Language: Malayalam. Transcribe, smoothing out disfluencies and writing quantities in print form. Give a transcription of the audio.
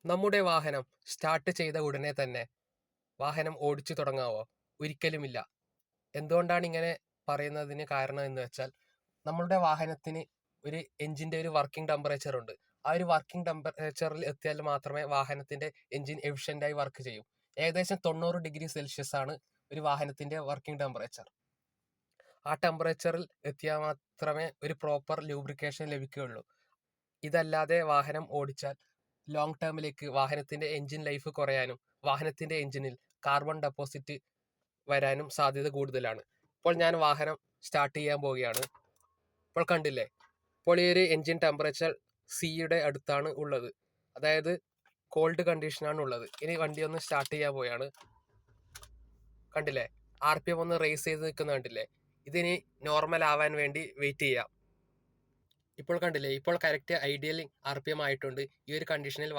നമ്മുടെ വാഹനം സ്റ്റാർട്ട് ചെയ്ത ഉടനെ തന്നെ വാഹനം ഓടിച്ചു തുടങ്ങാവോ? ഒരിക്കലുമില്ല. എന്തുകൊണ്ടാണ് ഇങ്ങനെ പറയുന്നതിന് കാരണം എന്ന് വെച്ചാൽ, നമ്മളുടെ വാഹനത്തിന് ഒരു എഞ്ചിന്റെ ഒരു വർക്കിംഗ് ടെമ്പറേച്ചർ ഉണ്ട്. ആ ഒരു വർക്കിംഗ് ടെമ്പറേച്ചറിൽ എത്തിയാൽ മാത്രമേ വാഹനത്തിന്റെ എഞ്ചിൻ എഫിഷ്യന്റ് ആയി വർക്ക് ചെയ്യൂ. ഏകദേശം 90°C ആണ് ഒരു വാഹനത്തിന്റെ വർക്കിംഗ് ടെമ്പറേച്ചർ. ആ ടെമ്പറേച്ചറിൽ എത്തിയാൽ മാത്രമേ ഒരു പ്രോപ്പർ ലൂബ്രിക്കേഷൻ ലഭിക്കുകയുള്ളൂ. ഇതല്ലാതെ വാഹനം ഓടിച്ചാൽ ലോങ് ടേമിലേക്ക് വാഹനത്തിന്റെ എഞ്ചിൻ ലൈഫ് കുറയാനും വാഹനത്തിന്റെ എഞ്ചിനിൽ കാർബൺ ഡെപ്പോസിറ്റ് വരാനും സാധ്യത കൂടുതലാണ്. ഇപ്പോൾ ഞാൻ വാഹനം സ്റ്റാർട്ട് ചെയ്യാൻ പോവുകയാണ്. ഇപ്പോൾ കണ്ടില്ലേ, ഇപ്പോൾ ഈ ഒരു എഞ്ചിൻ ടെമ്പറേച്ചർ സിയുടെ അടുത്താണ് ഉള്ളത്. അതായത് കോൾഡ് കണ്ടീഷനാണ് ഉള്ളത്. ഇനി വണ്ടി ഒന്ന് സ്റ്റാർട്ട് ചെയ്യാൻ പോവുകയാണ്. കണ്ടില്ലേ, RPM ഒന്ന് റേസ് ചെയ്ത് നിൽക്കുന്ന കണ്ടില്ലേ. ഇതിനി നോർമൽ ആവാൻ വേണ്ടി വെയിറ്റ് ചെയ്യാം. ഇപ്പോൾ കണ്ടില്ലേ, ഇപ്പോൾ കറക്റ്റ് ഐഡിയൽ RPM ആയിട്ടുണ്ട്. ഈ ഒരു കണ്ടീഷനിൽ